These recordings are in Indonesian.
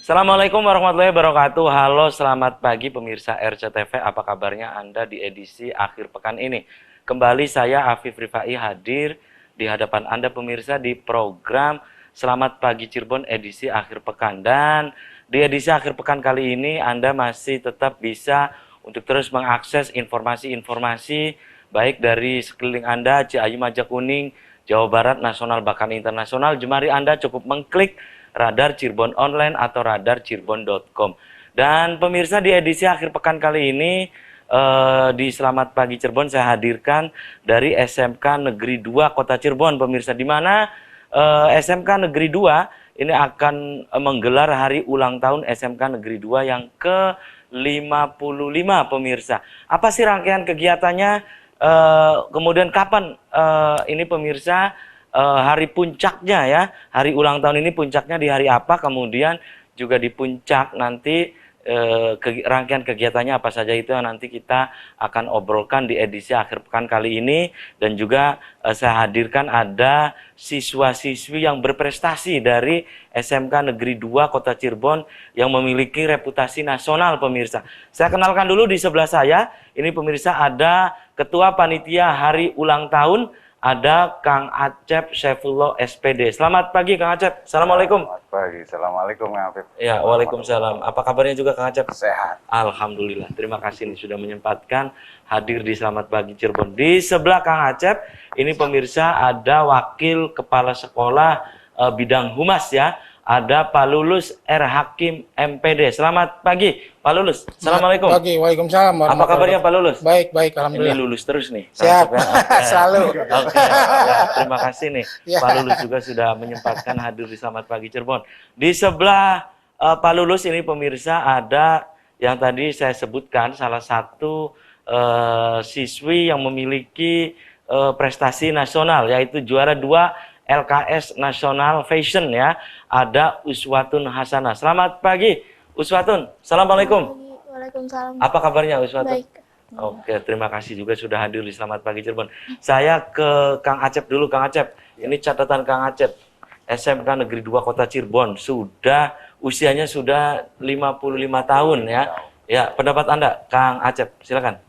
Assalamualaikum warahmatullahi wabarakatuh. Halo, selamat pagi pemirsa RCTV. Apa kabarnya Anda di edisi akhir pekan ini? Kembali saya Afif Rifai hadir di hadapan Anda pemirsa di program Selamat Pagi Cirebon edisi akhir pekan. Dan di edisi akhir pekan kali ini Anda masih tetap bisa untuk terus mengakses informasi-informasi baik dari sekeliling Anda, Ciayu Majakuning, Jawa Barat, nasional bahkan internasional. Jemari Anda cukup mengklik Radar Cirebon Online atau radarcirebon.com. Dan pemirsa, di edisi akhir pekan kali ini di Selamat Pagi Cirebon saya hadirkan dari SMK Negeri 2 Kota Cirebon, pemirsa, di mana SMK Negeri 2 ini akan menggelar hari ulang tahun SMK Negeri 2 yang ke-55, pemirsa. Apa sih rangkaian kegiatannya? Kemudian kapan ini pemirsa hari puncaknya ya, hari ulang tahun ini puncaknya di hari apa, kemudian juga di puncak nanti rangkaian kegiatannya apa saja itu yang nanti kita akan obrolkan di edisi akhir pekan kali ini. Dan juga saya hadirkan ada siswa-siswi yang berprestasi dari SMK Negeri 2 Kota Cirebon yang memiliki reputasi nasional, pemirsa. Saya kenalkan dulu di sebelah saya, ini pemirsa ada Ketua Panitia Hari Ulang Tahun, ada Kang Acep Saifullah SPD. Selamat pagi Kang Acep. Assalamualaikum. Selamat pagi. Assalamualaikum Kang Afif. Ya, waalaikumsalam. Apa kabarnya juga Kang Acep? Sehat. Alhamdulillah. Terima kasih nih sudah menyempatkan hadir di Selamat Pagi Cirebon. Di sebelah Kang Acep, ini pemirsa ada Wakil Kepala Sekolah Bidang Humas ya. Ada Pak Lulus R. Hakim MPD. Selamat pagi Pak Lulus. Assalamualaikum. Pagi, waalaikumsalam. Apa kabarnya Pak Lulus? Baik, baik, Ini alhamdulillah. lulus terus nih. Siap, Ya. selalu. Oke, ya, terima kasih nih. Ya. Pak Lulus juga sudah menyempatkan hadir di Selamat Pagi Cirebon. Di sebelah Pak Lulus ini pemirsa ada yang tadi saya sebutkan salah satu siswi yang memiliki prestasi nasional, yaitu juara 2 LKS Nasional Fashion ya. Ada Uswatun Hasanah. Selamat pagi Uswatun. Assalamualaikum. Waalaikumsalam. Apa kabarnya Uswatun? Baik. Oke, terima kasih juga sudah hadir di Selamat Pagi Cirebon. Saya ke Kang Acep dulu, Kang Acep. Ini catatan Kang Acep. SMK Negeri 2 Kota Cirebon usianya sudah 55 tahun ya. Ya, pendapat Anda Kang Acep, silakan.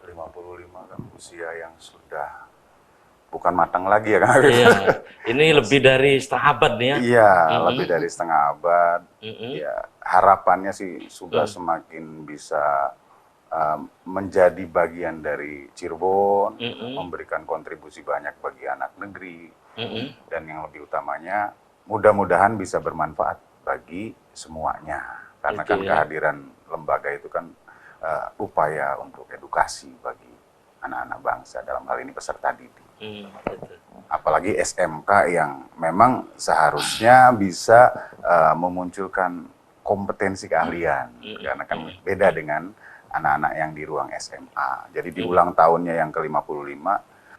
55 kan usia yang sudah bukan matang lagi ya Kang Afif. Iya, ini lebih dari setengah abad nih ya. Iya, lebih dari setengah abad. Ya, harapannya sih sudah Mm. semakin bisa menjadi bagian dari Cirebon, memberikan kontribusi banyak bagi anak negeri, dan yang lebih utamanya mudah-mudahan bisa bermanfaat bagi semuanya. Karena Itu kan ya. kehadiran lembaga itu kan upaya untuk edukasi bagi anak-anak bangsa, dalam hal ini peserta didik. Betul. Apalagi SMK yang memang seharusnya bisa memunculkan kompetensi keahlian, karena kan beda dengan anak-anak yang di ruang SMA. Jadi di ulang tahunnya yang ke-55,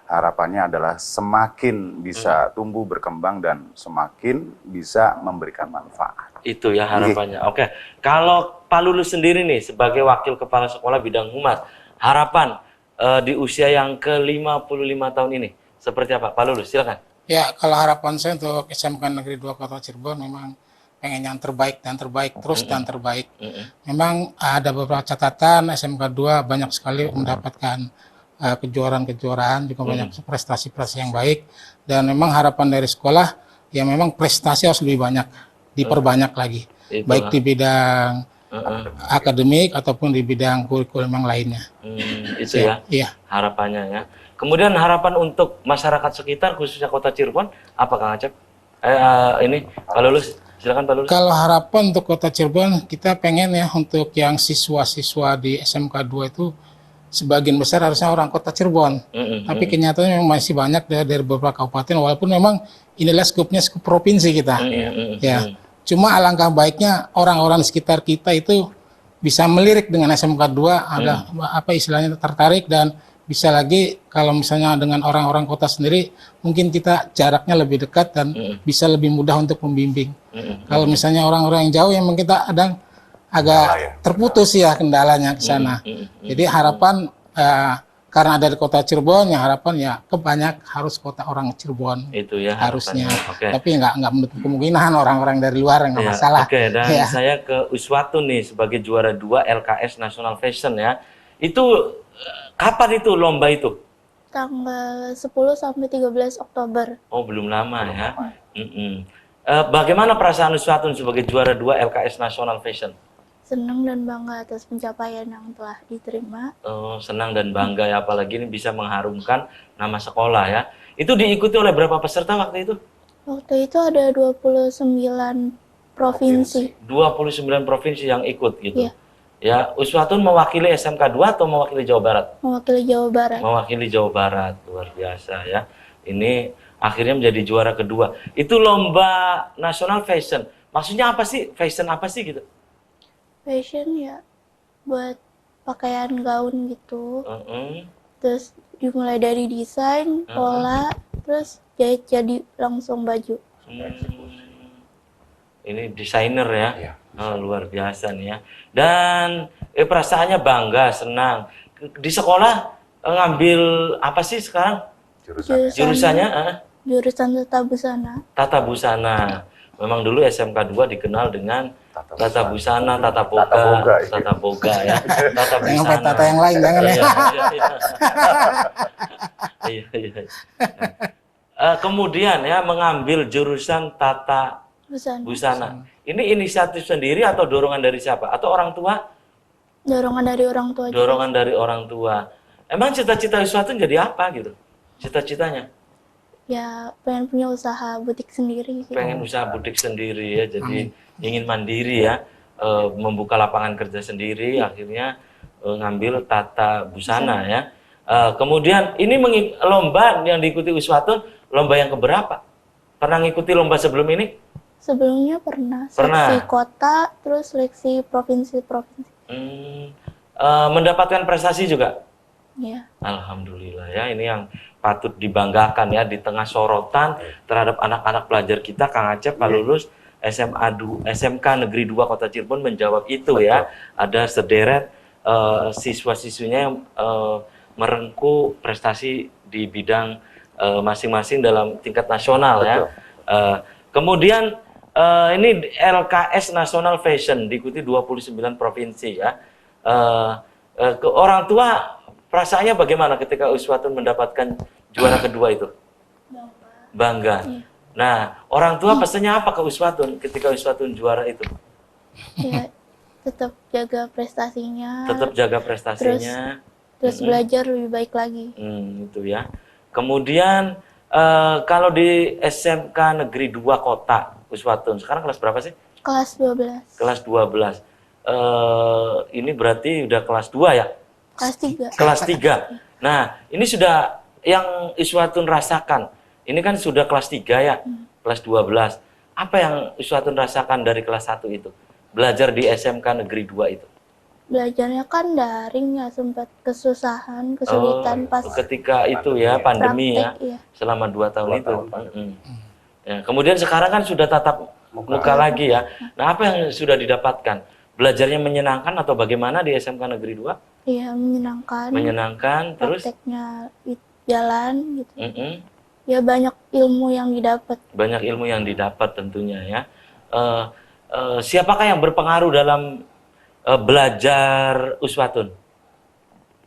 harapannya adalah semakin bisa tumbuh berkembang dan semakin bisa memberikan manfaat. Itu ya harapannya. Oke, kalau Pak Lulus sendiri nih sebagai Wakil Kepala Sekolah Bidang Humas, harapan di usia yang ke-55 tahun ini seperti apa? Pak Lulus, silakan. Ya, kalau harapan saya untuk SMK Negeri 2 Kota Cirebon memang pengen yang terbaik dan terbaik terus dan terbaik. Memang ada beberapa catatan SMK 2 banyak sekali mendapatkan kejuaraan-kejuaraan, juga banyak prestasi-prestasi yang baik, dan memang harapan dari sekolah ya memang prestasi harus lebih banyak, diperbanyak lagi, Itulah. baik di bidang akademik ataupun di bidang kurikulum yang lainnya. Itu ya Iya. harapannya ya. Kemudian harapan untuk masyarakat sekitar khususnya Kota Cirebon apa Kang Acep? Ini Pak Lulus, silakan Pak Lulus. Kalau harapan untuk Kota Cirebon, kita pengen ya untuk yang siswa-siswa di SMK 2 itu sebagian besar harusnya orang Kota Cirebon. Tapi kenyataannya memang masih banyak dari beberapa kabupaten, walaupun memang inilah skupnya skup provinsi kita. Ya. Cuma alangkah baiknya orang-orang di sekitar kita itu bisa melirik dengan SMK 2, ada apa istilahnya tertarik, dan bisa lagi kalau misalnya dengan orang-orang kota sendiri mungkin kita jaraknya lebih dekat dan bisa lebih mudah untuk membimbing. Kalau misalnya orang-orang yang jauh yang mungkin kita agak terputus ya kendalanya ke sana. Jadi harapan karena dari kota Cirebon, yang harapan ya kebanyak harus kota orang Cirebon. Itu ya Harusnya. harapannya. Oke. Tapi nggak menutup kemungkinan orang-orang dari luar nggak Ya, masalah. Oke, dan Ya. saya ke Uswatun nih sebagai juara 2 LKS National Fashion ya. Itu kapan itu lomba itu? Tanggal 10 sampai 13 Oktober. Oh, belum lama ya. Bagaimana perasaan Uswatun sebagai juara 2 LKS National Fashion? Senang dan bangga atas pencapaian yang telah diterima. Oh, senang dan bangga ya, apalagi ini bisa mengharumkan nama sekolah ya. Itu diikuti oleh berapa peserta waktu itu? Waktu itu ada 29 provinsi. 29 provinsi yang ikut gitu. Iya. Ya, Uswatun mewakili SMK 2 atau mewakili Jawa Barat? Mewakili Jawa Barat. Mewakili Jawa Barat, luar biasa ya. Ini akhirnya menjadi juara kedua. Itu lomba nasional fashion. Maksudnya apa sih? Fashion apa sih gitu? Fashion ya buat pakaian gaun gitu. Terus dimulai dari desain, pola, terus jahit jadi langsung baju. Ini desainer ya. Iya. Oh, luar biasa nih ya. Dan perasaannya bangga, senang. Di sekolah ngambil apa sih sekarang? Jurusannya? Jurusan Tata Busana. Tata Busana. Memang dulu SMK 2 dikenal dengan Tata Busana, Tata Boga, Boga, iya. Tata Boga ya. Tata Jangan Busana. tata yang lain, jangan ya. Iya, iya, iya. Kemudian ya mengambil jurusan Tata Busana. Ini inisiatif sendiri atau dorongan dari siapa? Atau orang tua? Dorongan dari orang tua. Dorongan dari orang tua. Emang cita-cita Uswatun jadi apa gitu? Cita-citanya? Ya pengen punya usaha butik sendiri. Gitu. Pengen usaha butik sendiri ya, jadi ingin mandiri ya, membuka lapangan kerja sendiri, akhirnya ngambil Tata Busana ya. Kemudian ini lomba yang diikuti Uswatun, lomba yang keberapa? Pernah ngikuti lomba sebelum ini? Sebelumnya pernah Pernah. seleksi kota, terus seleksi provinsi-provinsi. Mendapatkan prestasi juga? Ya. Alhamdulillah ya, ini yang patut dibanggakan ya di tengah sorotan terhadap anak-anak pelajar kita. Kang Acep Pak lulus SMK Negeri 2 Kota Cirebon menjawab itu ya. Ada sederet siswa-siswinya yang merengkuh prestasi di bidang masing-masing dalam tingkat nasional ya. Kemudian ini LKS National Fashion diikuti 29 provinsi ya. Ke orang tua perasaannya bagaimana ketika Uswatun mendapatkan juara kedua itu? Bangga. Nah, orang tua pesannya apa ke Uswatun ketika Uswatun juara itu? Ya, tetap jaga prestasinya. Tetap jaga prestasinya. Terus belajar lebih baik lagi. Itu ya. Kemudian kalau di SMK Negeri 2 Kota Uswatun, sekarang kelas berapa sih? Kelas 12. Kelas 12. Ini berarti udah kelas 2 ya? Kelas 3. Kelas 3. Nah, ini sudah yang Uswatun rasakan. Ini kan sudah kelas 3 ya, kelas 12. Apa yang Uswatun rasakan dari kelas 1 itu? Belajar di SMK Negeri 2 itu? Belajarnya kan daring ya, sempat kesulitan pas ketika itu ya, pandemi praktek, ya, selama 2 tahun itu. Ya, kemudian sekarang kan sudah tatap muka lagi ya. Nah, apa yang sudah didapatkan? Belajarnya menyenangkan atau bagaimana di SMK Negeri 2? Iya, menyenangkan. Menyenangkan, terus? Prakteknya jalan gitu. Ya banyak ilmu yang didapat. Banyak ilmu yang didapat tentunya ya. Siapakah yang berpengaruh dalam belajar Uswatun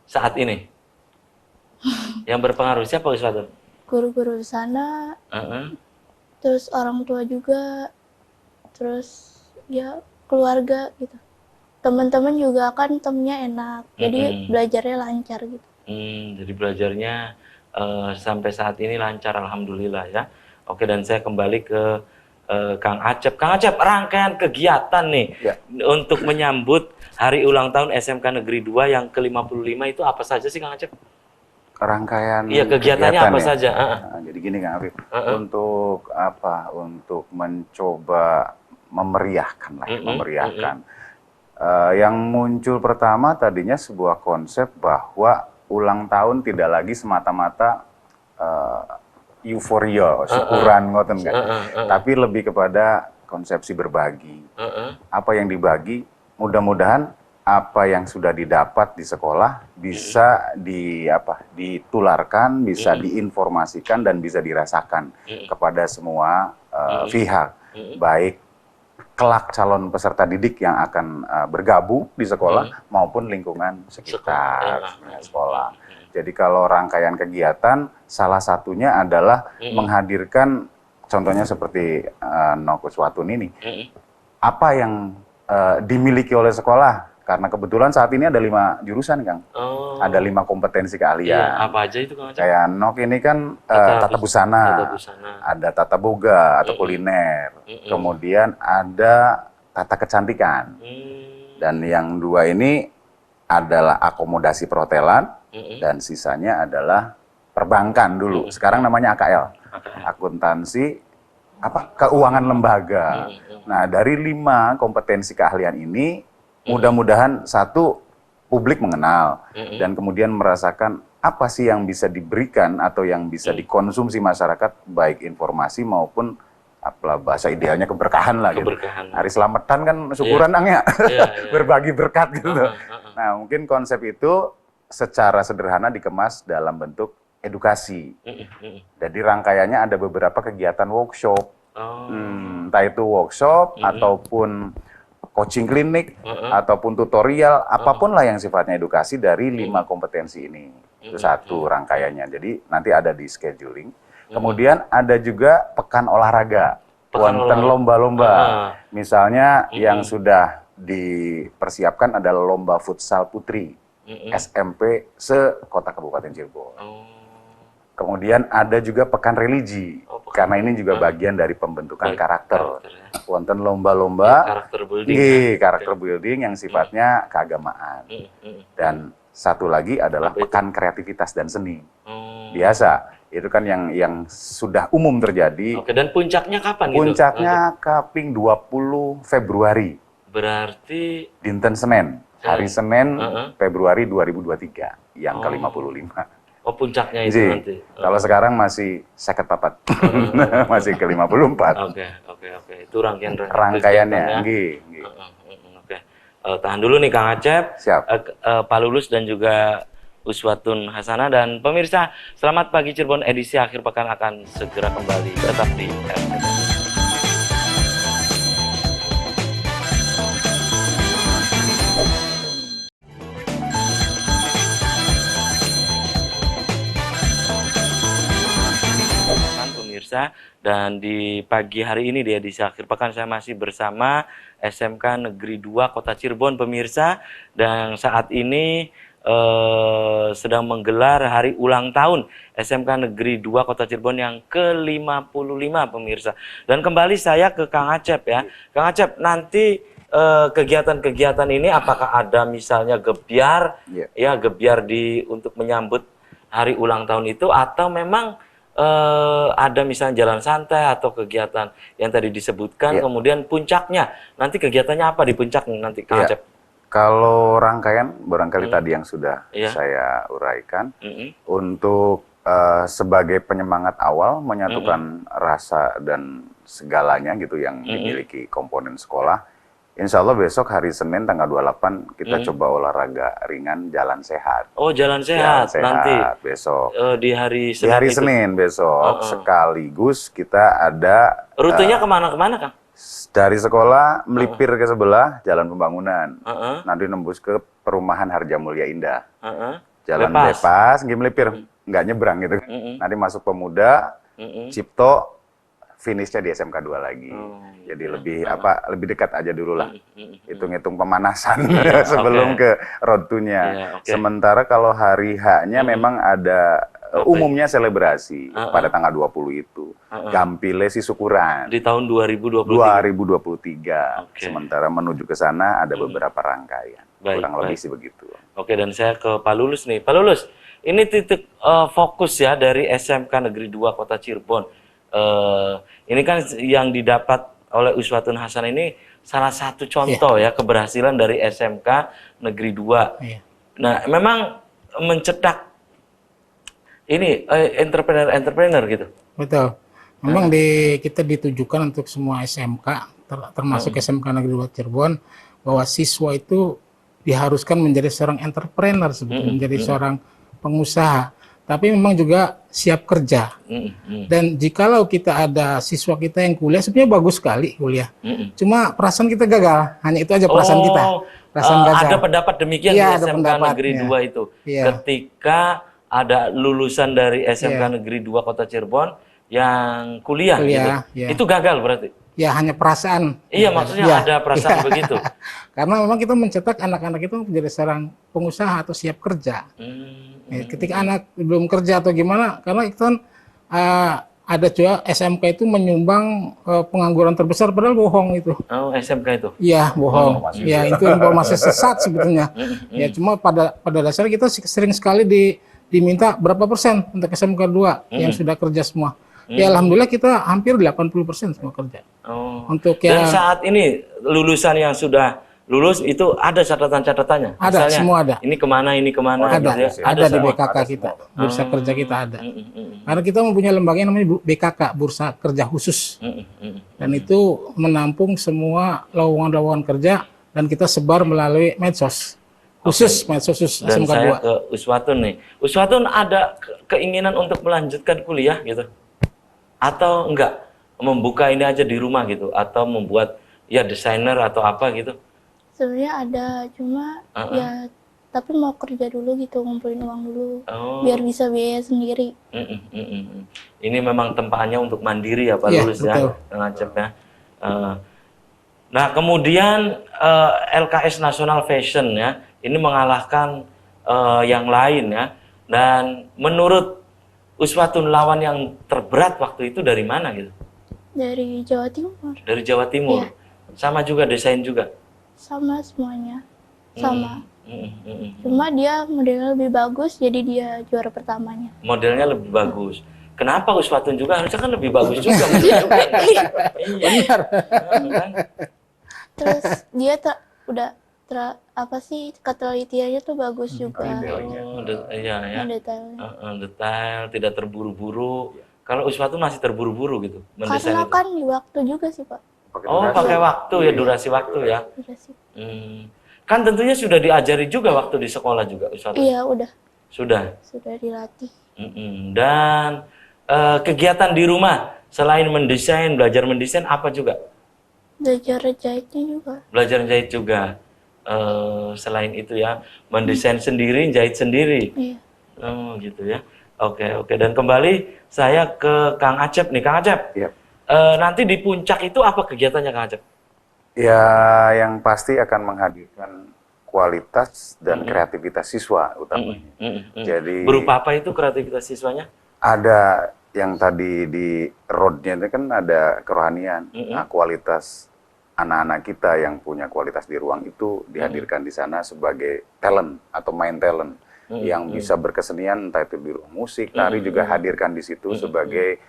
saat ini? Yang berpengaruh siapa Uswatun? Guru-guru di sana, terus orang tua juga, terus ya keluarga gitu. Teman-teman juga kan temennya enak, jadi belajarnya lancar gitu. Jadi belajarnya sampai saat ini lancar, alhamdulillah ya. Oke, dan saya kembali ke Kang Acep. Kang Acep, rangkaian kegiatan nih untuk menyambut hari ulang tahun SMK Negeri 2 yang ke-55 itu apa saja sih Kang Acep? Rangkaian kegiatannya apa ya? saja? Nah, jadi gini Kang Afif, untuk apa? Untuk mencoba memeriahkan lah, memeriahkan. Yang muncul pertama tadinya sebuah konsep bahwa ulang tahun tidak lagi semata-mata euforia, syukuran ngoten kan. Tapi lebih kepada konsepsi berbagi. Apa yang dibagi, mudah-mudahan apa yang sudah didapat di sekolah bisa ditularkan, bisa diinformasikan dan bisa dirasakan kepada semua pihak, baik kelak calon peserta didik yang akan bergabung di sekolah maupun lingkungan sekitar sekolah. Jadi kalau rangkaian kegiatan salah satunya adalah menghadirkan contohnya seperti Nokuswatun ini. Apa yang dimiliki oleh sekolah? Karena kebetulan saat ini ada 5 jurusan, Kang. Oh. Ada 5 kompetensi keahlian. Iya, apa aja itu, Kang Acep? Kayak Nok ini kan tata busana, ada tata boga atau kuliner, kemudian ada tata kecantikan, dan yang 2 ini adalah akomodasi perhotelan, dan sisanya adalah perbankan dulu. Sekarang namanya AKL, akuntansi, keuangan lembaga. Nah, dari 5 kompetensi keahlian ini, mudah-mudahan satu, publik mengenal, dan kemudian merasakan apa sih yang bisa diberikan atau yang bisa dikonsumsi masyarakat, baik informasi maupun bahasa idealnya keberkahan lah gitu. Hari selamatan kan syukuran ya, berbagi berkat gitu. Nah, mungkin konsep itu secara sederhana dikemas dalam bentuk edukasi. Jadi rangkaiannya ada beberapa kegiatan workshop, entah itu workshop ataupun coaching klinik ataupun tutorial, apapun lah yang sifatnya edukasi dari 5 kompetensi ini. Itu satu rangkaiannya. Jadi nanti ada di scheduling. Kemudian ada juga pekan olahraga, wonten lomba-lomba. Misalnya yang sudah dipersiapkan adalah lomba futsal putri SMP se-Kota Kabupaten Cirebon. Kemudian ada juga pekan religi, karena ini juga bagian dari pembentukan karakter. Wonten lomba-lomba karakter building yang sifatnya keagamaan. Dan satu lagi adalah pekan kreativitas dan seni. Biasa, itu kan yang sudah umum terjadi. Oke, dan puncaknya kapan gitu? Puncaknya Kaping 20 Februari. Berarti dinten Senin, hari Senin Februari 2023 yang ke-55. Oh, puncaknya itu nanti. Kalau sekarang masih 54. Masih ke-54. Oke. Itu rangkaiannya. Oke. Tahan dulu nih Kang Acep. Siap. Pak Lulus dan juga Uswatun Hasanah, dan pemirsa, selamat pagi Cirebon edisi akhir pekan akan segera kembali. Tetap di RCTV. Pemirsa, dan di pagi hari ini di edisi akhir pekan saya masih bersama SMK Negeri 2 Kota Cirebon, pemirsa, dan saat ini sedang menggelar hari ulang tahun SMK Negeri 2 Kota Cirebon yang ke-55, pemirsa. Dan kembali saya ke Kang Acep ya. Kang Acep, nanti kegiatan-kegiatan ini apakah ada misalnya gebyar gebyar untuk menyambut hari ulang tahun itu, atau memang ada misalnya jalan santai atau kegiatan yang tadi disebutkan, kemudian puncaknya nanti kegiatannya apa di puncak nanti Kang Acep? Kalau rangkaian barangkali tadi yang sudah saya uraikan, untuk sebagai penyemangat awal menyatukan rasa dan segalanya gitu yang dimiliki komponen sekolah. Insya Allah besok hari Senin tanggal 28 kita coba olahraga ringan jalan sehat. Oh, jalan sehat nanti besok. Di hari Senin. Di hari Senin besok sekaligus kita ada rutenya kemana-kemana Kang? Dari sekolah melipir ke sebelah Jalan Pembangunan, nanti nembus ke perumahan Harjamulya Indah, jalan bebas, nggak melipir, nggak nyebrang gitu. Nanti masuk Pemuda, Cipto, finishnya di SMK 2 lagi. Jadi lebih dekat aja dulu lah. Hitung-hitung pemanasan sebelum ke road to-nya. Sementara kalau hari H-nya memang ada umumnya selebrasi pada tanggal 20 itu. Gampile sih syukuran. Di tahun 2023. 2023. Sementara menuju ke sana ada beberapa rangkaian. Kurang lebih sih begitu. Oke, dan saya ke Pak Lulus nih. Pak Lulus, ini titik fokus ya dari SMK Negeri 2 Kota Cirebon. Ini kan yang didapat oleh Uswatun Hasan ini salah satu contoh ya keberhasilan dari SMK Negeri 2. Nah, memang mencetak ini entrepreneur gitu. Betul. Memang kita ditujukan untuk semua SMK, termasuk SMK Negeri 2 Cirebon, bahwa siswa itu diharuskan menjadi seorang entrepreneur sebetulnya, menjadi seorang pengusaha, tapi memang juga siap kerja. Dan jikalau kita ada siswa kita yang kuliah, sebenarnya bagus sekali kuliah. Cuma perasaan kita gagal, hanya itu aja perasaan kita. Perasaan gagal. Ada pendapat demikian Iya, di ada SMK pendapat, Negeri ya. 2 itu. Iya. Ketika ada lulusan dari SMK Iya. Negeri 2 Kota Cirebon yang kuliah, Kuliah, gitu. iya. Itu gagal berarti. Ya hanya perasaan. Iya, maksudnya Iya. ada perasaan Iya. begitu. Karena memang kita mencetak anak-anak itu menjadi seorang pengusaha atau siap kerja. Ya, ketika anak belum kerja atau gimana, karena itu kan ada juga SMK itu menyumbang pengangguran terbesar, padahal bohong itu. Oh, SMK itu. Iya, bohong. Informasi Ya, itu informasi sesat sebetulnya. Ya, cuma pada dasarnya kita sering sekali diminta berapa persen untuk SMK 2 yang sudah kerja semua. Ya, alhamdulillah kita hampir 80% semua kerja. Oh. Untuk Dan yang saat ini lulusan yang sudah lulus itu ada catatan-catatannya. Ada, Misalnya, semua ada. Ini kemana, ini kemana. ada, gitu ya. ada di semua, BKK ada kita, semua. bursa kerja kita ada. Karena kita mempunyai lembaga yang namanya BKK, Bursa Kerja Khusus. Dan itu menampung semua lowongan-lowongan kerja dan kita sebar melalui medsos. Medsos khusus Dan SMK 2. saya ke Uswatun nih. Uswatun ada keinginan untuk melanjutkan kuliah gitu? Atau enggak? Membuka ini aja di rumah gitu? Atau membuat ya desainer atau apa gitu? Sebenarnya ada, cuma ya tapi mau kerja dulu gitu, ngumpulin uang dulu Oh. biar bisa biaya sendiri. Ini memang tempatnya untuk mandiri ya Pak Iya, Lulus betul. ya, Kang Acep ya. Nah kemudian LKS Nasional Fashion ya, ini mengalahkan yang lain ya. Dan menurut Uswatun lawan yang terberat waktu itu dari mana gitu? Dari Jawa Timur. Dari Jawa Timur. Iya. Sama juga desain juga. Sama semuanya. Sama. Mm. Cuma dia modelnya lebih bagus, jadi dia juara pertamanya. Modelnya lebih bagus. Kenapa Uswatun juga harusnya kan lebih bagus juga? Iya. Benar. Kan? Terus dia apa sih, ketelitiannya tuh bagus juga. Oh, iya ya. Detailnya. Detail, tidak terburu-buru. Kalau Uswatun masih terburu-buru gitu mendesain Karena itu. kan di waktu juga sih Pak. Oh, pakai waktu ya, durasi waktu ya. Durasi. Kan tentunya sudah diajari juga waktu di sekolah juga Uswatun. Iya udah Sudah. dilatih. Dan kegiatan di rumah selain mendesain, belajar mendesain apa juga? Belajar jahitnya juga. Belajar jahit juga. Selain itu ya, mendesain sendiri, jahit sendiri. Iya. Oh, gitu ya. Oke. Dan kembali saya ke Kang Acep nih. Kang Acep, Iya. nanti di puncak itu apa kegiatannya Kang Acep? Ya, yang pasti akan menghadirkan kualitas dan kreativitas siswa utamanya. Jadi Berupa apa itu kreativitas siswanya? ada yang tadi di roadnya itu kan ada kerohanian. Nah, kualitas anak-anak kita yang punya kualitas di ruang itu dihadirkan di sana sebagai talent atau main talent yang bisa berkesenian, entah itu di ruang musik, tari juga hadirkan di situ sebagai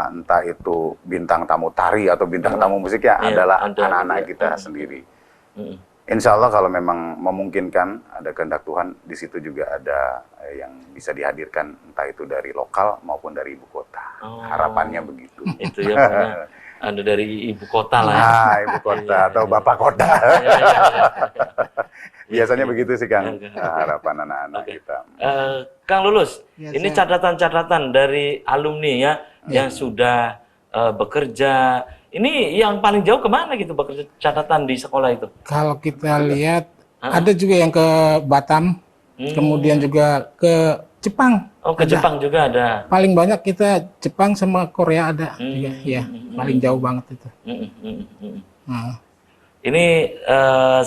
entah itu bintang tamu tari atau bintang tamu musiknya Iya, adalah ada anak-anak juga. kita sendiri. Insya Allah kalau memang memungkinkan, ada kehendak Tuhan, di situ juga ada yang bisa dihadirkan, entah itu dari lokal maupun dari ibu kota. Oh. Harapannya begitu. Itu ya, karena ada dari ibu kota lah ya. Nah, ibu kota atau bapak kota. Biasanya begitu sih Kang, harapan anak-anak kita. Kang Lulus, Ya, ini catatan-catatan dari alumni ya, yang sudah bekerja. Ini yang paling jauh kemana gitu bekerja catatan di sekolah itu? Kalau kita lihat ada juga yang ke Batam, kemudian juga ke Jepang. Oh, ke Jepang juga ada. Paling banyak kita Jepang sama Korea ada juga, ya. Paling jauh banget itu. Nah, Ini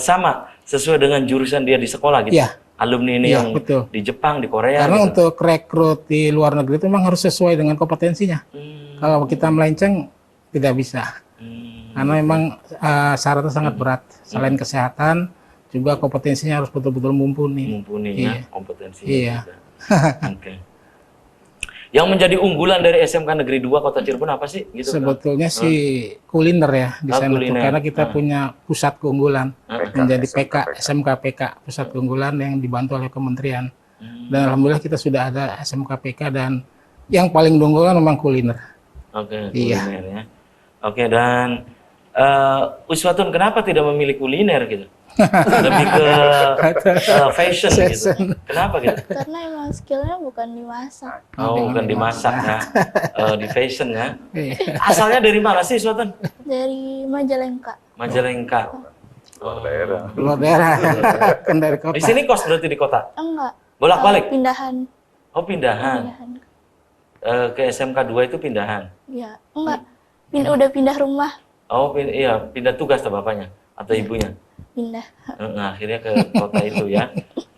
sama sesuai dengan jurusan dia di sekolah gitu. Iya. Alumni ini Iya, yang betul. di Jepang, di Korea. karena gitu. untuk rekrut di luar negeri itu memang harus sesuai dengan kompetensinya. Kalau kita melenceng tidak bisa. Karena memang syaratnya sangat berat. Selain kesehatan, juga kompetensinya harus betul-betul mumpuni. Mumpuni Iya. ya kompetensinya. Iya. juga. Oke. Yang menjadi unggulan dari SMK Negeri 2 Kota Cirebon apa sih? Gitu, Kang? Sebetulnya sih kuliner ya di sana tuh. kuliner. Karena kita punya pusat keunggulan menjadi SMK, PK, SMK PK, pusat keunggulan yang dibantu oleh kementerian. Dan alhamdulillah kita sudah ada SMK PK dan yang paling unggulan memang kuliner. Oke, Iya. kuliner ya. Oke, dan Uswatun kenapa tidak memilih kuliner gitu? Lebih ke fashion gitu. Kenapa gitu? Karena emang skillnya bukan dimasak. Oh, bukan dimasak ya. Di fashion ya. Iya. Asalnya dari mana sih Uswatun? Dari Majalengka. Majalengka. Luar daerah. Luar daerah, kan dari kota. Di sini kos berarti di kota? Enggak. Bolak-balik? Pindahan. Oh, pindahan. Pindahan. Ke SMK 2 itu pindahan? Ya, enggak. Udah pindah rumah. Oh, iya, pindah tugas tuh bapaknya atau ibunya? Pindah. Nah, akhirnya ke kota itu ya.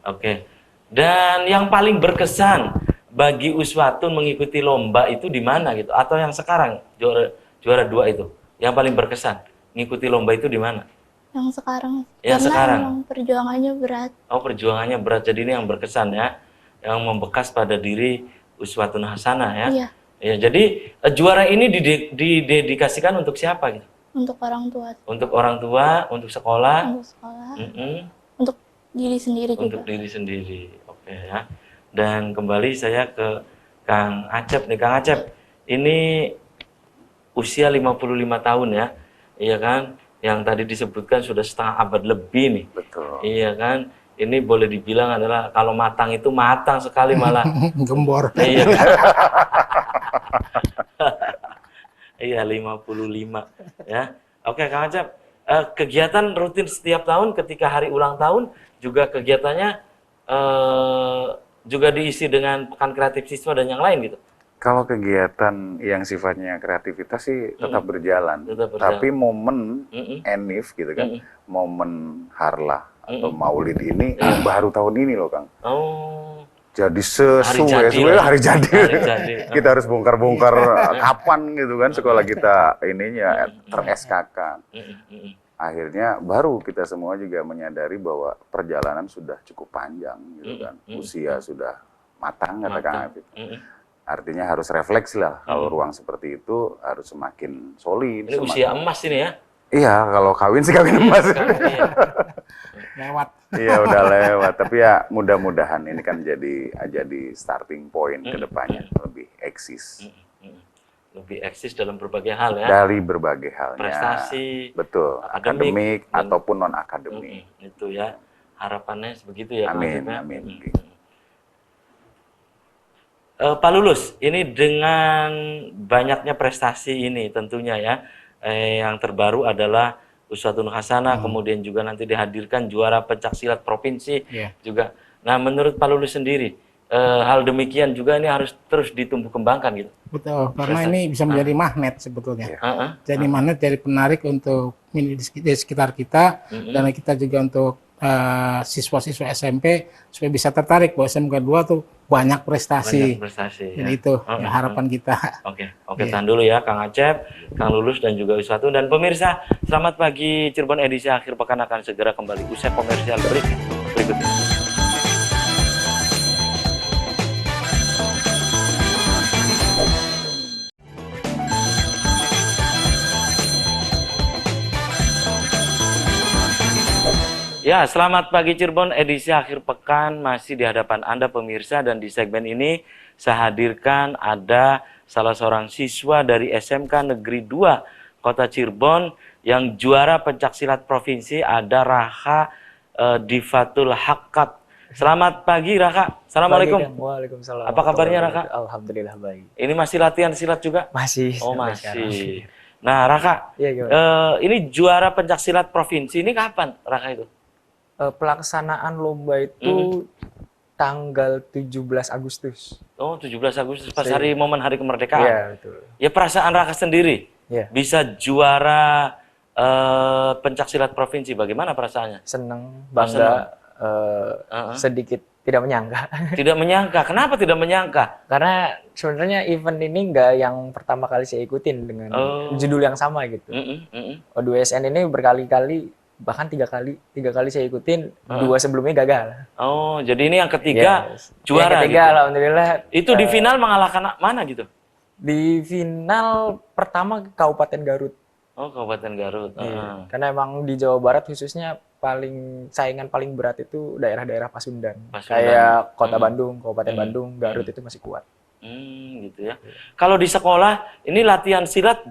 Oke. Dan yang paling berkesan bagi Uswatun mengikuti lomba itu di mana gitu? Atau yang sekarang juara 2 itu? Yang paling berkesan mengikuti lomba itu di mana? Yang sekarang. Yang Karena sekarang. emang perjuangannya berat. Oh, perjuangannya berat. Jadi ini yang berkesan ya. Yang membekas pada diri Uswatun Hasanah ya. Iya. Ya, jadi juara ini didedikasikan untuk siapa gitu? Untuk orang tua. Untuk orang tua, untuk sekolah, Untuk sekolah. mm-mm, Untuk diri sendiri untuk juga. diri sendiri. Oke ya. Dan kembali saya ke Kang Acep nih. Kang Acep, ini usia 55 tahun ya. Iya kan? Yang tadi disebutkan sudah setengah abad lebih nih. Betul. Iya kan? Ini boleh dibilang adalah kalau matang itu matang sekali malah. Gembor. Iya. Iya 55 ya. Oke Kang Acep, kegiatan rutin setiap tahun ketika hari ulang tahun juga kegiatannya juga diisi dengan pekan kreatif siswa dan yang lain gitu. Kalau kegiatan yang sifatnya kreativitas sih tetap berjalan. Tetap berjalan. Tapi momen Mm-mm. Enif gitu kan, momen Harlah atau Mm-mm. Maulid ini baru tahun ini loh Kang. Oh, Jadi Hari jadi sesuai lah. hari jadi. Hari jadi. Kita harus bongkar-bongkar kapan gitu kan sekolah kita ininya ter-SKK. Akhirnya baru kita semua juga menyadari bahwa perjalanan sudah cukup panjang gitu kan. Usia sudah matang kata Kang Apip. Artinya harus refleks lah kalau ruang seperti itu harus semakin solid. Ini usia emas ini ya. Iya, kalau kawin sih kawin emas. Iya. Lewat. Iya udah lewat, tapi ya mudah-mudahan ini kan jadi starting point ke depannya lebih eksis. Lebih eksis dalam berbagai hal ya. Dari berbagai halnya. Prestasi, Betul, akademik dan- ataupun non akademik. Itu ya. Harapannya sebegitu ya. Kang Amin, Acep, ya. amin. Pak Lulus, ini dengan banyaknya prestasi ini tentunya ya, yang terbaru adalah Uswatun Hasanah, kemudian juga nanti dihadirkan juara pencaksilat provinsi Iya. juga. Nah, menurut Pak Lulus sendiri, hal demikian juga ini harus terus ditumbuh kembangkan gitu. Betul, karena ini bisa menjadi magnet sebetulnya. Heeh. Jadi magnet, jadi penarik untuk di sekitar kita, dan kita juga untuk siswa-siswa SMP supaya bisa tertarik bahwa SMK 2 tuh banyak prestasi. Banyak prestasi. Jadi Ya. itu ya, harapan kita. Oke, tahan dulu ya Kang Acep, Kang Lulus dan juga Uswatun dan pemirsa. Selamat pagi Cirebon edisi akhir pekan akan segera kembali usai komersial berikut ini. Ya, selamat pagi Cirebon, edisi akhir pekan masih di hadapan Anda pemirsa, dan di segmen ini saya hadirkan ada salah seorang siswa dari SMK Negeri 2 Kota Cirebon yang juara pencaksilat provinsi, ada Raha Difatul Haqqat. Selamat pagi Raka. Assalamualaikum. Pagi, Kang. Waalaikumsalam. Apa kabarnya, Raka? Alhamdulillah baik. Ini masih latihan silat juga? Masih. Oh sampai sekarang. masih. Nah Raka, Iya, gimana? ini juara pencaksilat provinsi ini kapan Raka itu? Pelaksanaan lomba itu tanggal 17 Agustus. Oh 17 Agustus pas hari momen hari kemerdekaan. Iya, betul. Ya perasaan Raka sendiri Iya. bisa juara pencaksilat provinsi, bagaimana perasaannya? Seneng, bangga, sedikit tidak menyangka. Tidak menyangka. Kenapa tidak menyangka? Karena sebenarnya event ini nggak yang pertama kali saya ikutin dengan judul yang sama gitu. O2SN ini berkali-kali, bahkan tiga kali saya ikutin, dua sebelumnya gagal. Oh, jadi ini yang ketiga Yes. juara. Yang ketiga, gitu. alhamdulillah. Itu di final mengalahkan mana gitu? Di final pertama Kabupaten Garut. Oh, Kabupaten Garut. Iya. Karena emang di Jawa Barat khususnya saingan paling berat itu daerah-daerah Pasundan. Kayak Kota Bandung, Kabupaten Bandung, Garut itu masih kuat. Gitu ya. Kalau di sekolah ini latihan silat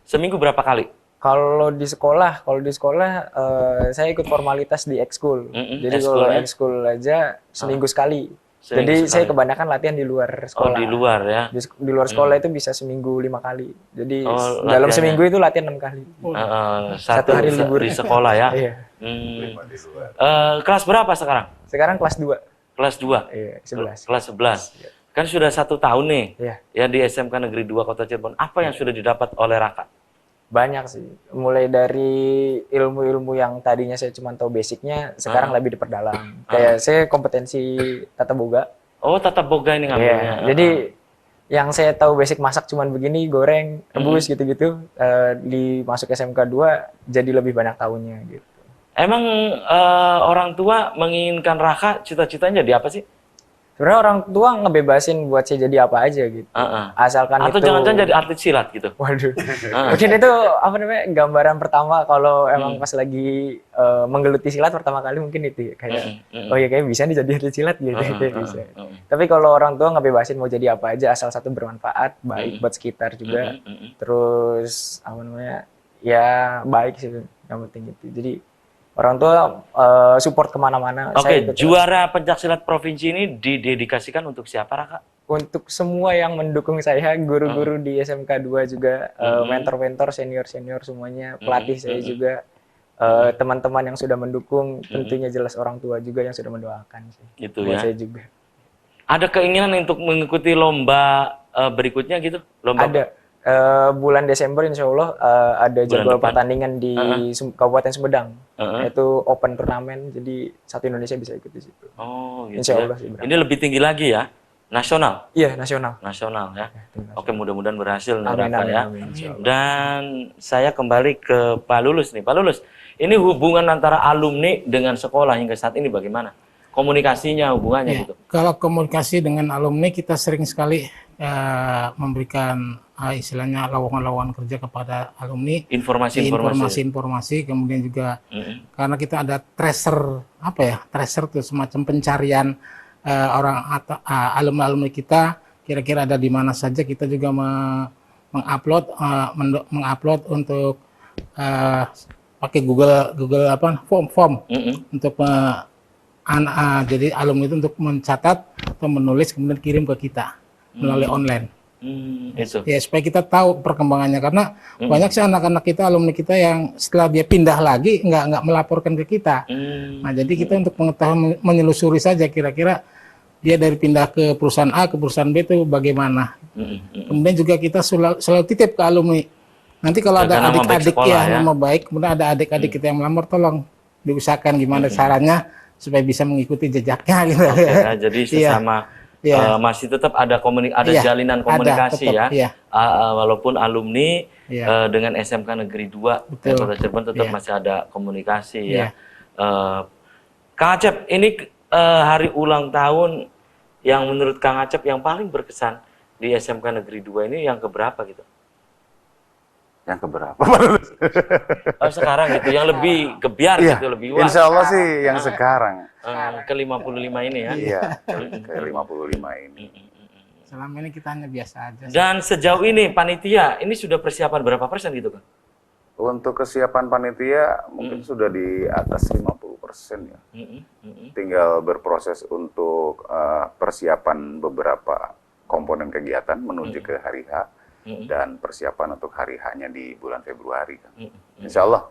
seminggu berapa kali? Kalau di sekolah saya ikut formalitas di ekskul. Jadi kalau ekskul aja seminggu sekali. Jadi saya kebanyakan latihan di luar sekolah. Oh, di luar ya. Di luar sekolah itu bisa seminggu 5 kali. Jadi dalam seminggu itu latihan 6 kali. Satu hari libur di sekolah ya. Iya. Kelas berapa sekarang? Sekarang kelas 2. Kelas 2? Iya, 11. Kelas 11. Iya. Kan sudah 1 tahun nih ya di SMK Negeri 2 Kota Cirebon. Apa yang sudah didapat oleh Raka? Banyak sih. Mulai dari ilmu-ilmu yang tadinya saya cuma tahu basicnya, sekarang lebih diperdalam. Kayak saya kompetensi tata boga. Oh, tata boga ini ngambilnya. Iya. Jadi yang saya tahu basic masak cuma begini, goreng, rebus gitu-gitu, dimasuk SMK 2 jadi lebih banyak tahunnya gitu. Emang orang tua menginginkan Raka cita-citanya jadi apa sih? Sebenarnya orang tua ngebebasin buat saya jadi apa aja gitu. Asalkan atau itu... jangan-jangan jadi atlet silat gitu. Waduh. Mungkin itu apa namanya gambaran pertama kalau emang pas lagi menggeluti silat pertama kali mungkin itu kayak oh ya kayak bisa nih jadi atlet silat gitu kayak bisa. Tapi kalau orang tua ngebebasin mau jadi apa aja asal satu bermanfaat, baik buat sekitar juga. Terus apa namanya? Ya baik sih yang penting itu. Jadi orang tua support kemana-mana. Oke, juara pencaksilat provinsi ini didedikasikan untuk siapa, Raka? Untuk semua yang mendukung saya, guru-guru di SMK 2 juga, mentor-mentor, senior-senior semuanya, pelatih saya juga, teman-teman yang sudah mendukung, tentunya jelas orang tua juga yang sudah mendoakan sih. Gitu buat ya. saya juga. Ada keinginan untuk mengikuti lomba berikutnya gitu? Lomba ada. Bulan Desember insya Allah ada jadwal pertandingan di Kabupaten Sumedang, yaitu open turnamen, jadi satu Indonesia bisa ikut di situ. Oh, gitu. Insya Allah sih. Ini lebih tinggi lagi ya, nasional? Iya, nasional. Nasional ya. Nasional. Oke, mudah-mudahan berhasil nih Amin, Raka amin, ya. amin, dan saya kembali ke Pak Lulus nih. Pak Lulus, ini hubungan antara alumni dengan sekolah hingga saat ini bagaimana? Komunikasinya, hubungannya gitu? Kalau komunikasi dengan alumni kita sering sekali memberikan istilahnya lowongan-lowongan kerja kepada alumni, informasi-informasi, kemudian juga karena kita ada tracer itu semacam pencarian orang atau alumni kita kira-kira ada di mana saja, kita juga mengupload untuk pakai Google form untuk jadi alumni itu untuk mencatat atau menulis kemudian kirim ke kita melalui online. Itu. Ya, supaya kita tahu perkembangannya, karena banyak sih anak-anak kita, alumni kita yang setelah dia pindah lagi nggak melaporkan ke kita. Nah, jadi kita untuk mengetahui, menyelusuri saja kira-kira dia dari pindah ke perusahaan A ke perusahaan B itu bagaimana. Kemudian juga kita selalu titip ke alumni. Nanti kalau ada adik-adik nama baik, kemudian ada adik-adik kita yang melamar, tolong diusahakan gimana caranya supaya bisa mengikuti jejaknya gitu. Nah, jadi sesama masih tetap ada jalinan komunikasi tetap, ya. Walaupun alumni dengan SMK Negeri 2 Kota Cirebon tetap masih ada komunikasi ya. Kang Acep, ini hari ulang tahun yang menurut Kang Acep yang paling berkesan di SMK Negeri 2 ini yang keberapa gitu? Yang keberapa? Sekarang gitu, yang lebih gebiar gitu, lebih wah. Insya Allah sih yang sekarang. Ke 55 ini ya? Iya, ke 55 ini. Selama ini kita hanya biasa aja. Dan sejauh ini panitia, ini sudah persiapan berapa persen gitu kan? Untuk kesiapan panitia mungkin sudah di atas 50% ya. Tinggal berproses untuk persiapan beberapa komponen kegiatan menuju ke hari H. Dan persiapan untuk hari H-nya di bulan Februari kan. Insya Allah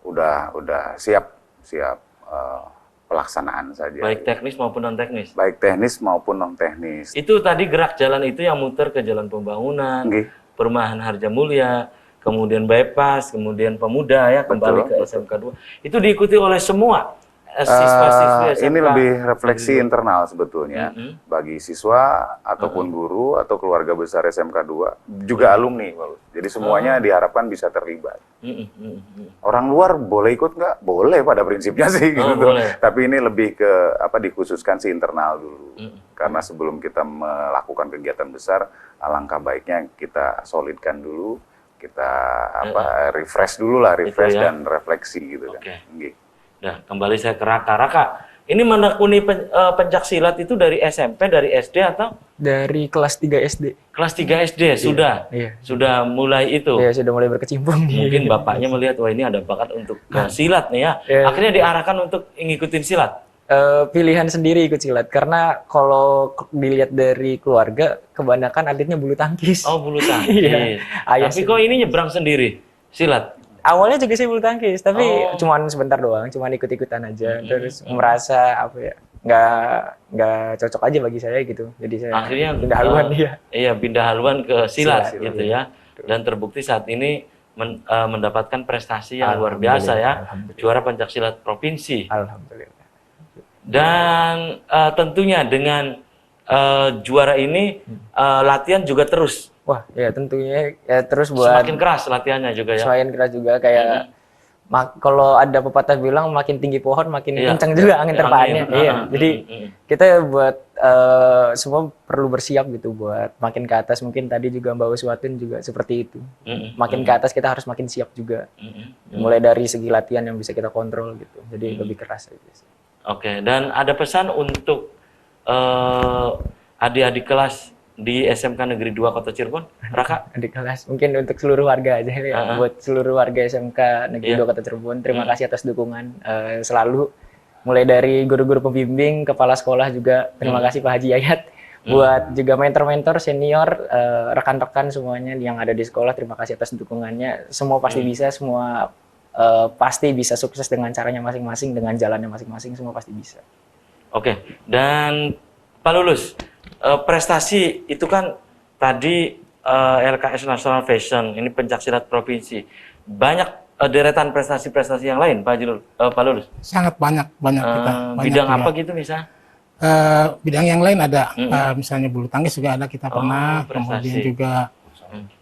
udah siap pelaksanaan saja. Baik teknis maupun non teknis. Baik teknis maupun non teknis. Itu tadi gerak jalan itu yang muter ke Jalan Pembangunan, Perumahan Harjamulya, kemudian bypass, kemudian Pemuda ya, kembali ke SMK 2. Itu diikuti oleh semua siswa-siswi SMK. Ini lebih refleksi internal sebetulnya bagi siswa ataupun guru atau keluarga besar SMK 2, juga alumni. Jadi semuanya diharapkan bisa terlibat. Orang luar boleh ikut nggak? Boleh pada prinsipnya sih. Tapi ini lebih ke dikhususkan si internal dulu. Karena sebelum kita melakukan kegiatan besar, alangkah baiknya kita solidkan dulu, kita refresh dulu lah, dan refleksi gitu kan. Nah, kembali saya ke Raka. Raka, Ini menekuni pencak silat itu dari SMP, dari SD atau? Dari kelas 3 SD. Kelas 3 SD sudah? Iya. Sudah mulai itu? Iya, sudah mulai berkecimpung. Mungkin bapaknya melihat, wah ini ada bakat untuk silat nih ya. Iya. Akhirnya diarahkan untuk ngikutin silat? Pilihan sendiri ikut silat. Karena kalau dilihat dari keluarga, kebanyakan atletnya bulu tangkis. Oh, bulu tangkis. Iya. Ayah Tapi kok ini nyebrang sendiri silat? awalnya juga saya bulu tangkis, tapi Oh. cuman sebentar doang, cuman ikut-ikutan aja. Terus merasa apa ya, nggak cocok aja bagi saya gitu. Jadi saya Akhirnya pindah haluan dia. Iya, pindah haluan ke silat Silat, gitu ya. Dan terbukti saat ini mendapatkan prestasi yang luar biasa ya. Alhamdulillah. Juara pencaksilat provinsi. Alhamdulillah. Dan tentunya dengan juara ini latihan juga terus. Wah, ya tentunya ya terus buat Semakin keras latihannya juga ya. selain keras juga kayak kalau ada pepatah bilang makin tinggi pohon makin Iya. kencang juga angin terpaannya. Angin. Iya. Jadi kita buat semua perlu bersiap gitu buat makin ke atas. Mungkin tadi juga Mbak Uswatun juga seperti itu. Makin ke atas kita harus makin siap juga. Mulai dari segi latihan yang bisa kita kontrol gitu. Jadi lebih keras aja sih. Oke, dan ada pesan untuk adik-adik kelas di SMK Negeri 2 Kota Cirebon, Raka? Adik kelas mungkin untuk seluruh warga aja ya. Buat seluruh warga SMK Negeri 2 Kota Cirebon, terima kasih atas dukungan selalu. Mulai dari guru-guru pembimbing, kepala sekolah juga, terima kasih Pak Haji Yayat. Buat juga mentor-mentor, senior, rekan-rekan semuanya yang ada di sekolah, terima kasih atas dukungannya. Semua pasti bisa, semua pasti bisa sukses dengan caranya masing-masing, dengan jalannya masing-masing, semua pasti bisa. Oke, dan Pak Lulus, prestasi itu kan tadi LKS National Fashion, ini pencaksilat provinsi. Banyak deretan prestasi-prestasi yang lain, Pak Lulus. Sangat banyak kita. Bidang Banyak apa juga. gitu misalnya? Bidang yang lain ada, misalnya bulu tangkis juga ada kita pernah, prestasi. kemudian juga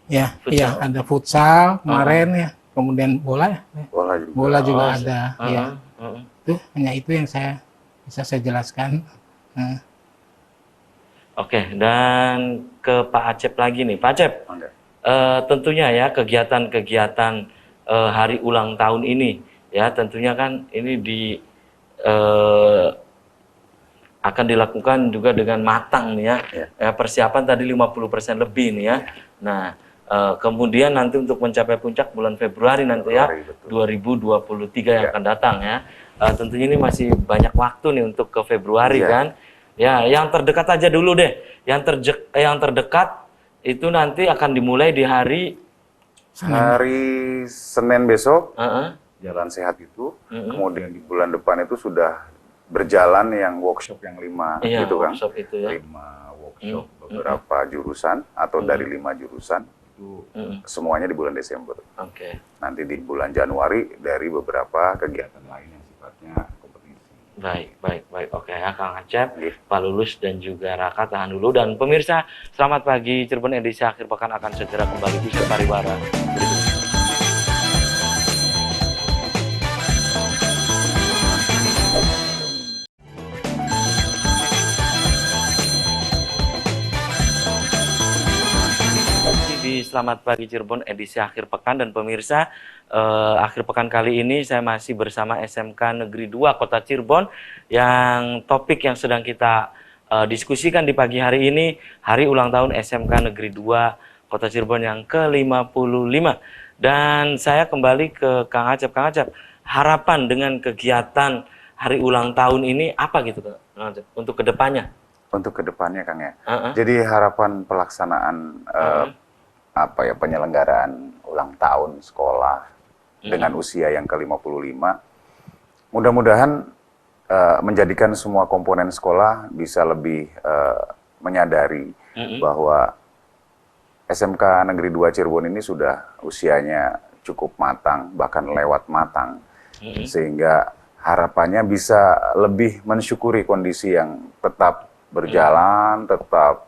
ya, Futsal. iya ada futsal kemarin ya, kemudian bola ya, bola juga ada, ya. Itu hanya itu yang bisa saya jelaskan. Oke, dan ke Pak Acep lagi nih, Pak Acep. Tentunya ya kegiatan-kegiatan hari ulang tahun ini, ya tentunya kan ini akan dilakukan juga dengan matang nih ya. Persiapan tadi 50% lebih nih ya. Nah, kemudian nanti untuk mencapai puncak bulan Februari nanti ya, 2023 yang akan datang ya. Tentunya ini masih banyak waktu nih untuk ke Februari kan. Ya, yang terdekat aja dulu deh. Yang terdekat itu nanti akan dimulai di hari Senin besok, Jalan Sehat itu. Kemudian di bulan depan itu sudah berjalan yang workshop yang 5 gitu kan. Workshop itu ya. 5 workshop beberapa jurusan atau dari 5 jurusan itu semuanya di bulan Desember. Oke. Nanti di bulan Januari dari beberapa kegiatan lain yang sifatnya kompetisi. Baik. Oke ya, Kang Acep, Pak Lulus dan juga Raka tahan dulu. Dan pemirsa, selamat pagi. Cirebon edisi akhir pekan akan segera kembali di Pariwara. Di Selamat Pagi Cirebon edisi akhir pekan, dan pemirsa, akhir pekan kali ini saya masih bersama SMK Negeri 2 Kota Cirebon yang topik yang sedang kita diskusikan di pagi hari ini, hari ulang tahun SMK Negeri 2 Kota Cirebon yang ke-55. Dan saya kembali ke Kang Acep. Kang Acep, harapan dengan kegiatan hari ulang tahun ini apa gitu Kang Acep untuk kedepannya? Untuk kedepannya Kang ya. Jadi harapan pelaksanaan penyelenggaraan ulang tahun sekolah dengan usia yang ke-55, mudah-mudahan menjadikan semua komponen sekolah bisa lebih menyadari bahwa SMK Negeri 2 Cirebon ini sudah usianya cukup matang, bahkan lewat matang, sehingga harapannya bisa lebih mensyukuri kondisi yang tetap berjalan, tetap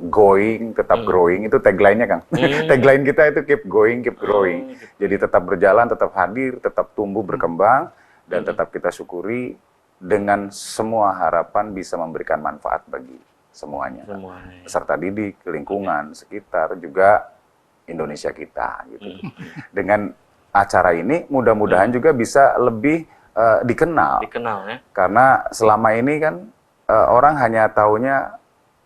going, tetap growing. Itu tagline-nya Kang. Tagline kita itu keep going, keep growing. Jadi tetap berjalan, tetap hadir, tetap tumbuh berkembang, dan tetap kita syukuri dengan semua harapan bisa memberikan manfaat bagi semuanya. Peserta didik, lingkungan, sekitar, juga Indonesia kita gitu. Dengan acara ini mudah-mudahan juga bisa lebih dikenal. Dikenal ya. Karena selama ini kan orang hanya taunya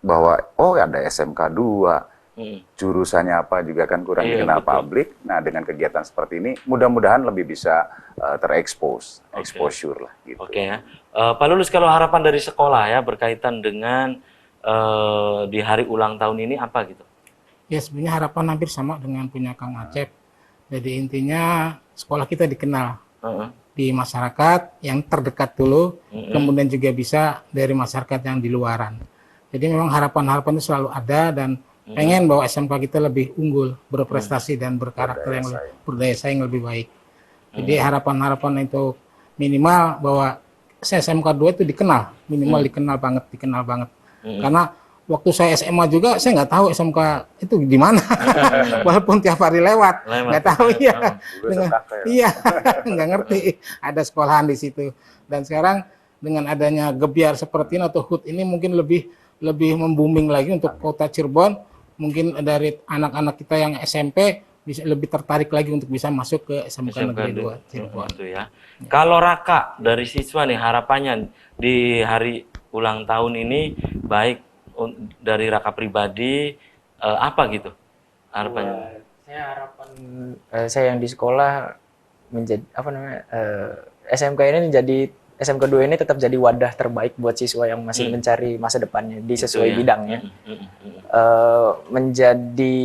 bahwa oh ada SMK 2, jurusannya apa juga kan kurang Iya, dikenal betul. publik. Nah dengan kegiatan seperti ini mudah-mudahan lebih bisa terekspos, Oke. exposure lah gitu. Oke ya. Pak Lulus, kalau harapan dari sekolah ya berkaitan dengan di hari ulang tahun ini apa gitu? Ya sebenarnya harapan hampir sama dengan punya Kang Acep. Jadi intinya sekolah kita dikenal Heeh. di masyarakat yang terdekat dulu, kemudian juga bisa dari masyarakat yang di luaran. Jadi memang harapan-harapan itu selalu ada dan pengen bahwa SMK kita lebih unggul, berprestasi dan berkarakter yang berdaya saing lebih baik. Jadi harapan-harapan itu minimal bahwa SMK 2 itu dikenal, minimal dikenal banget. Karena waktu saya SMA juga saya nggak tahu SMK itu di mana, walaupun tiap hari lewat, nggak tahu ya. Iya, nggak ngerti ada sekolahan di situ. Dan sekarang dengan adanya Gebyar seperti ini atau HUT ini mungkin lebih membooming lagi untuk kota Cirebon. Mungkin dari anak-anak kita yang SMP bisa lebih tertarik lagi untuk bisa masuk ke SMK Negeri 2 Cirebon. Itu ya. Kalau Raka dari siswa nih harapannya di hari ulang tahun ini baik dari Raka pribadi apa gitu harapannya? Saya yang di sekolah menjadi SMK ini menjadi SMK 2 ini tetap jadi wadah terbaik buat siswa yang masih mencari masa depannya di sesuai bidangnya. Menjadi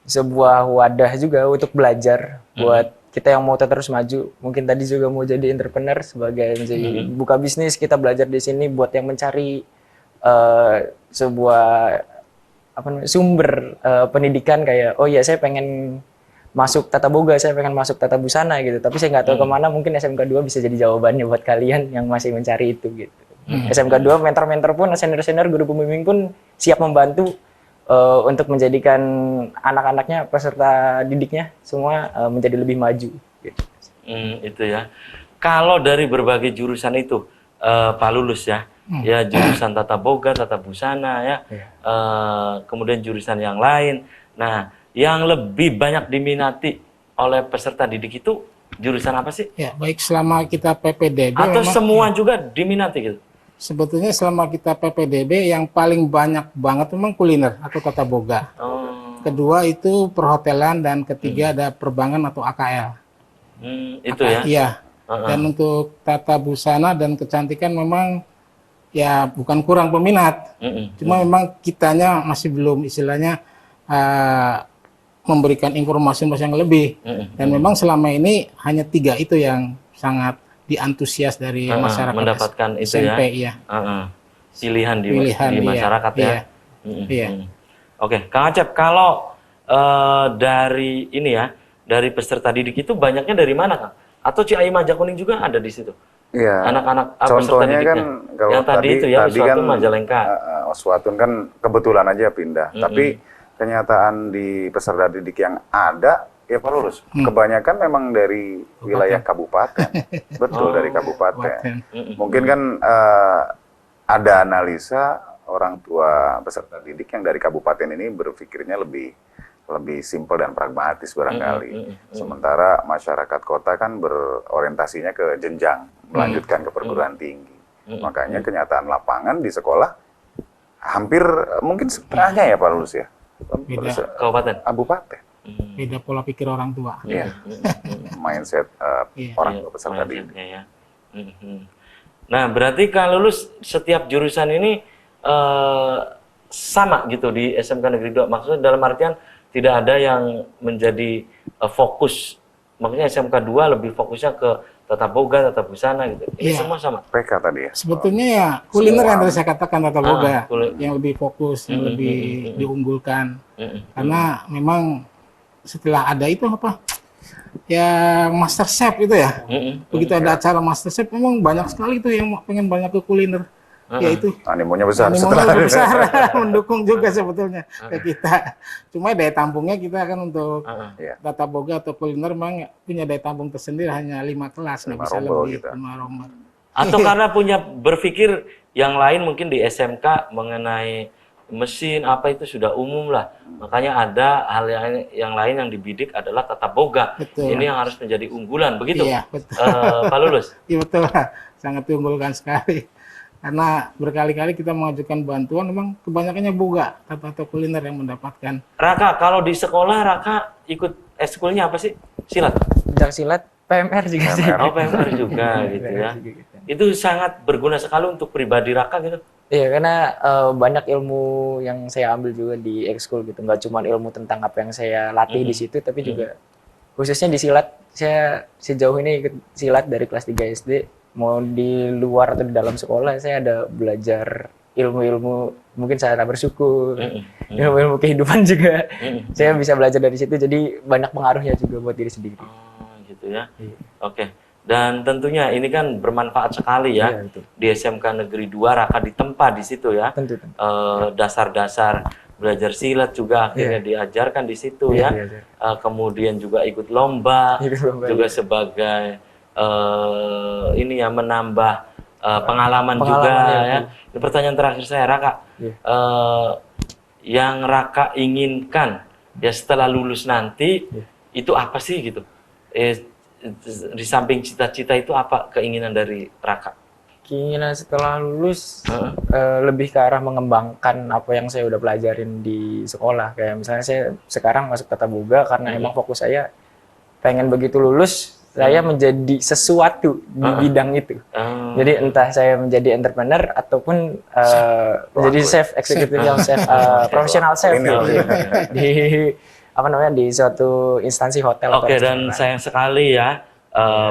sebuah wadah juga untuk belajar buat kita yang mau terus maju. Mungkin tadi juga mau jadi entrepreneur sebagai menjadi buka bisnis, kita belajar di sini buat yang mencari sebuah sumber pendidikan kayak oh ya saya pengen masuk tata boga, saya pengen masuk tata busana gitu, tapi saya nggak tahu kemana. Mungkin SMK 2 bisa jadi jawabannya buat kalian yang masih mencari itu gitu. SMK 2 mentor-mentor pun, senior-senior, guru pembimbing pun siap membantu untuk menjadikan anak-anaknya, peserta didiknya semua menjadi lebih maju gitu. Itu ya. Kalau dari berbagai jurusan itu Pak Lulus ya, ya jurusan tata boga, tata busana ya, kemudian jurusan yang lain. Nah, yang lebih banyak diminati oleh peserta didik itu jurusan apa sih? Ya, baik selama kita PPDB Atau memang, semua juga diminati gitu? sebetulnya selama kita PPDB yang paling banyak banget memang kuliner atau tata boga. Kedua itu perhotelan dan ketiga ada perbankan atau AKL. Itu ya? Iya. Dan untuk tata busana dan kecantikan memang ya bukan kurang peminat. Cuma memang kitanya masih belum istilahnya memberikan informasi yang lebih. Dan memang selama ini hanya 3 itu yang sangat diantusias dari masyarakat mendapatkan itu SMP, ya. Iya. Pilihan di Iya. masyarakat ya. Iya. Oke, Kang Acep, kalau dari ini ya, dari peserta didik itu banyaknya dari mana, Kang? Atau Ciayi Majakuning juga ada di situ? Iya. Anak-anak peserta Contohnya didiknya. kan kalau Yang tadi itu ya, Wiswatun Majalengka. Oswatun kan kebetulan aja pindah. Tapi kenyataan di peserta didik yang ada, ya Pak Lulus, kebanyakan memang dari wilayah kabupaten. Betul, dari kabupaten. Mungkin kan ada analisa orang tua peserta didik yang dari kabupaten ini berpikirnya lebih simpel dan pragmatis barangkali. Sementara masyarakat kota kan berorientasinya ke jenjang, melanjutkan ke perguruan tinggi. Makanya kenyataan lapangan di sekolah hampir mungkin setengahnya ya Pak Lulus ya. Beda Kabupaten. beda pola pikir orang tua. Iya. Mindset orang tua peserta didik. Ya. Nah, berarti kalau lulus setiap jurusan ini sama gitu di SMK Negeri 2. Maksudnya dalam artian tidak ada yang menjadi fokus. Maksudnya SMK 2 lebih fokusnya ke tata boga, tata busana gitu. Ini semua sama. PK tadi ya. Sebetulnya ya kuliner yang tadi saya katakan tata boga kuliner. yang lebih fokus, yang lebih diunggulkan. Karena memang setelah ada itu apa? Ya Master Chef itu ya. Begitu ada acara Master Chef memang banyak sekali tuh yang pengen banyak ke kuliner. Ya itu Animonya besar animonya lebih besar mendukung juga sebetulnya ke kita. Cuma daya tampungnya kita kan untuk tata boga atau kuliner memang punya daya tampung tersendiri hanya 5 kelas, nggak bisa lebih gitu. 5 rombongan. Atau karena punya berpikir yang lain mungkin di SMK mengenai mesin apa itu sudah umum lah. Makanya ada hal yang lain yang dibidik adalah tata boga. Betul. Ini yang harus menjadi unggulan, begitu? Iya, betul. Pak Lulus? Iya betul, sangat diunggulkan sekali. Karena berkali-kali kita mengajukan bantuan, memang kebanyakannya boga atau kuliner yang mendapatkan. Raka, kalau di sekolah Raka ikut ekskulnya apa sih? Silat? Pencak silat, PMR juga sih. Oh, PMR juga gitu ya. Itu sangat berguna sekali untuk pribadi Raka gitu. Iya, karena banyak ilmu yang saya ambil juga di ekskul gitu. Nggak cuma ilmu tentang apa yang saya latih di situ, tapi juga khususnya di silat. Saya sejauh ini ikut silat dari kelas 3 SD. Mau di luar atau di dalam sekolah, saya ada belajar ilmu-ilmu mungkin cara bersyukur, ilmu-ilmu kehidupan juga. Saya bisa belajar dari situ, jadi banyak pengaruhnya juga buat diri sendiri. Oh, gitu ya. Oke. Dan tentunya ini kan bermanfaat sekali ya. Iya, betul. Di SMK Negeri 2 Raka ditempa di situ ya. Tentu. Dasar-dasar belajar silat juga akhirnya diajarkan di situ ya. Kemudian juga ikut lomba, juga sebagai ini ya menambah pengalaman juga ya. Ini pertanyaan terakhir saya, Raka. Yang Raka inginkan ya setelah lulus nanti itu apa sih gitu? Di samping cita-cita itu apa keinginan dari Raka? Keinginan setelah lulus lebih ke arah mengembangkan apa yang saya udah pelajarin di sekolah. Kayak misalnya saya sekarang masuk tata boga karena emang fokus saya pengen begitu lulus saya menjadi sesuatu di bidang itu. Jadi entah saya menjadi entrepreneur ataupun menjadi chef, executive chef, professional chef di apa namanya di suatu instansi hotel. Oke, dan sayang sekali ya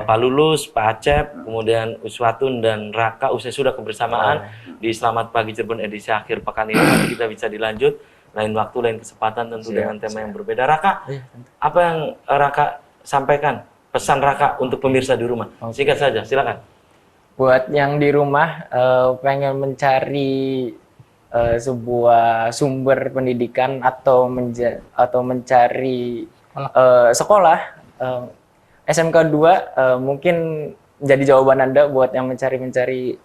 Pak Lulus, Pak Acep, kemudian Uswatun dan Raka usai sudah kebersamaan di Selamat Pagi Cirebon edisi akhir pekan ini. Nanti kita bisa dilanjut lain waktu, lain kesempatan tentu dengan tema yang berbeda. Raka, apa yang Raka sampaikan? Pesan Raka untuk pemirsa di rumah. Singkat saja, silakan. Buat yang di rumah pengen mencari sebuah sumber pendidikan atau mencari sekolah, SMK 2 mungkin jadi jawaban Anda buat yang mencari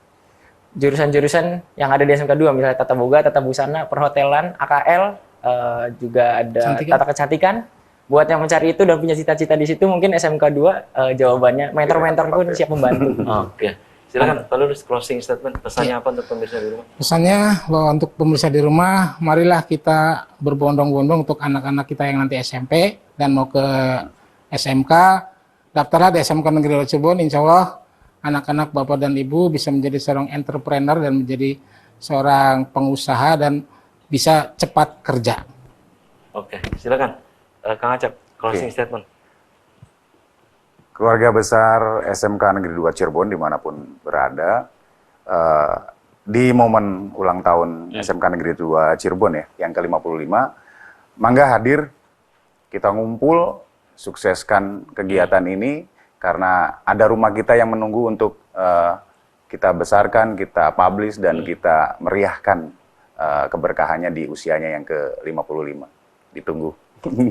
jurusan-jurusan yang ada di SMK 2, misalnya tata boga, tata busana, perhotelan, AKL, juga ada tata kecantikan. Buat yang mencari itu dan punya cita-cita di situ, mungkin SMK 2 jawabannya. Mentor-mentor pun siap membantu. Oke. Silakan Pak Lulus, closing statement. Pesannya apa untuk pemirsa di rumah? Pesannya bahwa untuk pemirsa di rumah, marilah kita berbondong-bondong untuk anak-anak kita yang nanti SMP dan mau ke SMK. Daftarlah di SMK Negeri 2 Cirebon, insya Allah anak-anak Bapak dan Ibu bisa menjadi seorang entrepreneur dan menjadi seorang pengusaha dan bisa cepat kerja. Oke, silakan. Kang Acep, closing statement. Keluarga besar SMK Negeri 2 Cirebon dimanapun berada, di momen ulang tahun SMK Negeri 2 Cirebon ya, yang ke-55, mangga hadir, kita ngumpul, sukseskan kegiatan ini, karena ada rumah kita yang menunggu untuk kita besarkan, kita publish, dan kita meriahkan keberkahannya di usianya yang ke-55. Ditunggu.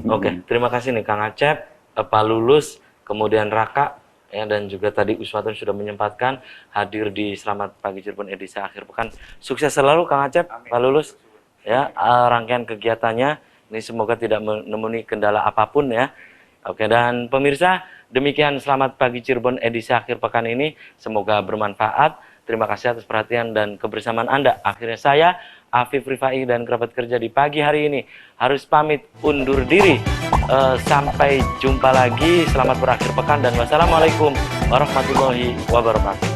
Oke, terima kasih nih Kang Acep, Pak Lulus, kemudian Raka, ya, dan juga tadi Uswatun sudah menyempatkan hadir di Selamat Pagi Cirebon edisi akhir pekan. Sukses selalu Kang Acep, Pak Lulus, ya, rangkaian kegiatannya ini semoga tidak menemui kendala apapun ya. Oke, dan pemirsa, demikian Selamat Pagi Cirebon edisi akhir pekan ini, semoga bermanfaat. Terima kasih atas perhatian dan kebersamaan Anda. Akhirnya saya, Afif Rifai dan kerabat kerja di pagi hari ini harus pamit undur diri. Sampai jumpa lagi. Selamat berakhir pekan dan wassalamualaikum warahmatullahi wabarakatuh.